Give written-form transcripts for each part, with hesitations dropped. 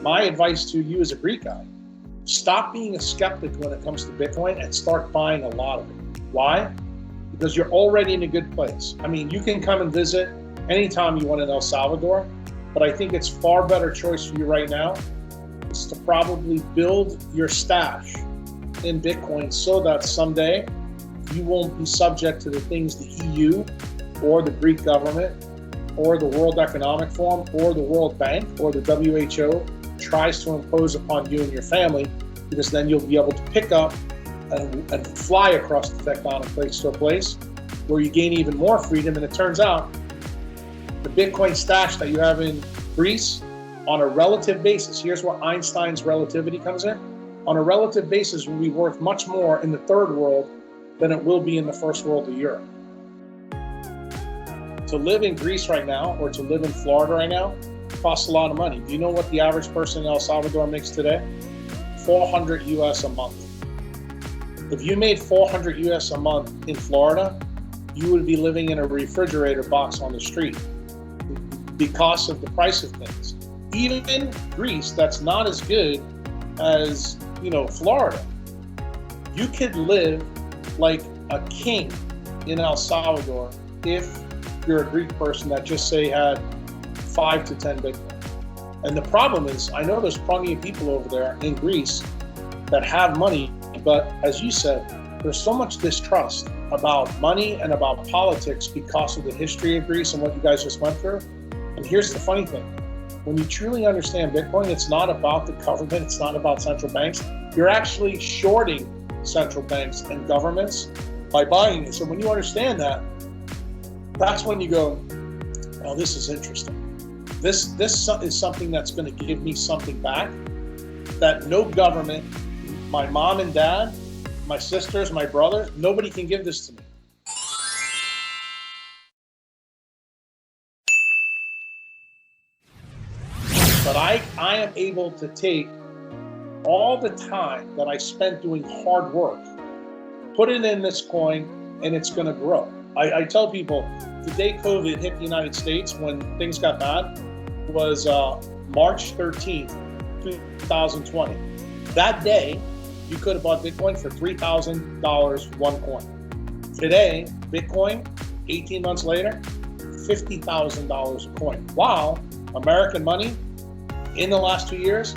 my advice to you as a Greek guy, stop being a skeptic when it comes to Bitcoin and start buying a lot of it. Why? Because you're already in a good place. I mean, you can come and visit anytime you want in El Salvador, but I think it's far better choice for you right now is to probably build your stash in Bitcoin so that someday you won't be subject to the things the EU or the Greek government or the World Economic Forum or the World Bank or the WHO tries to impose upon you and your family, because then you'll be able to pick up and fly across the tectonic plates to a place where you gain even more freedom. And it turns out the Bitcoin stash that you have in Greece, on a relative basis, here's where Einstein's relativity comes in, on a relative basis will be worth much more in the third world than it will be in the first world of Europe. To live in Greece right now or to live in Florida right now costs a lot of money. Do you know what the average person in El Salvador makes today? 400 US a month. If you made 400 US a month in Florida, you would be living in a refrigerator box on the street because of the price of things. Even in Greece, that's not as good as, Florida. You could live like a king in El Salvador if you're a Greek person that just say had 5 to 10 Bitcoin. And the problem is, I know there's plenty of people over there in Greece that have money, but as you said, there's so much distrust about money and about politics because of the history of Greece and what you guys just went through. And here's the funny thing. When you truly understand Bitcoin, it's not about the government, it's not about central banks. You're actually shorting central banks and governments by buying it. So when you understand that, that's when you go, oh, this is interesting. This is something that's going to give me something back that no government, my mom and dad, my sisters, my brothers, nobody can give this to me. But I am able to take all the time that I spent doing hard work, put it in this coin, and it's going to grow. I tell people, the day COVID hit the United States, when things got bad, was March 13th, 2020. That day, you could have bought Bitcoin for $3,000 one coin. Today, Bitcoin, 18 months later, $50,000 a coin. While American money, in the last 2 years,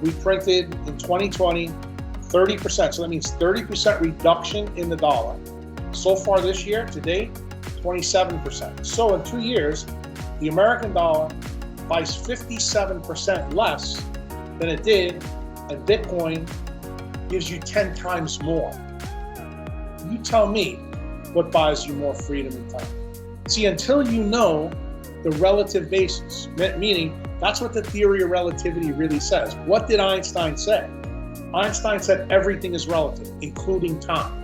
we printed in 2020 30%. So that means 30% reduction in the dollar. So far this year, to date, 27%. So in 2 years, the American dollar buys 57% less than it did, and Bitcoin gives you 10 times more. You tell me what buys you more freedom and time. See, until you know the relative basis, meaning that's what the theory of relativity really says. What did Einstein say? Einstein said everything is relative, including time.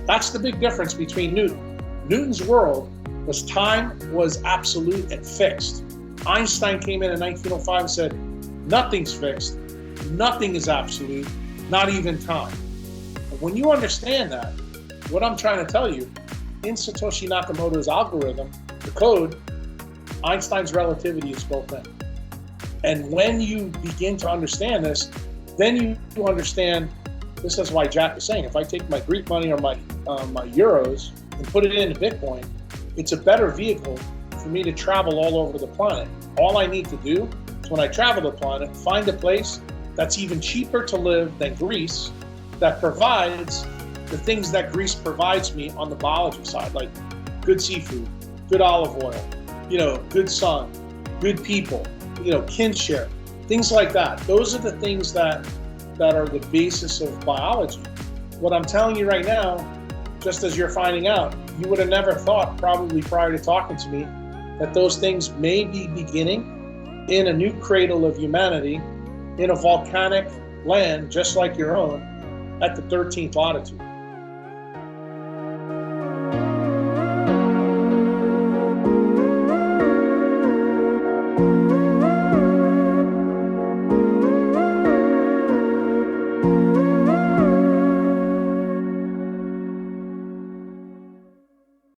That's the big difference between Newton. Newton's world was time was absolute and fixed. Einstein came in 1905 and said, nothing's fixed, nothing is absolute, not even time. And when you understand that, what I'm trying to tell you, in Satoshi Nakamoto's algorithm, the code, Einstein's relativity is built in. And when you begin to understand this, then you understand, this is why Jack is saying, if I take my Greek money or my euros and put it into Bitcoin, it's a better vehicle for me to travel all over the planet. All I need to do is, when I travel the planet, find a place that's even cheaper to live than Greece, that provides the things that Greece provides me on the biology side, like good seafood, good olive oil, good sun, good people, kinship, things like that. Those are the things that are the basis of biology. What I'm telling you right now, just as you're finding out, you would have never thought, probably prior to talking to me, that those things may be beginning in a new cradle of humanity, in a volcanic land just like your own, at the 13th latitude.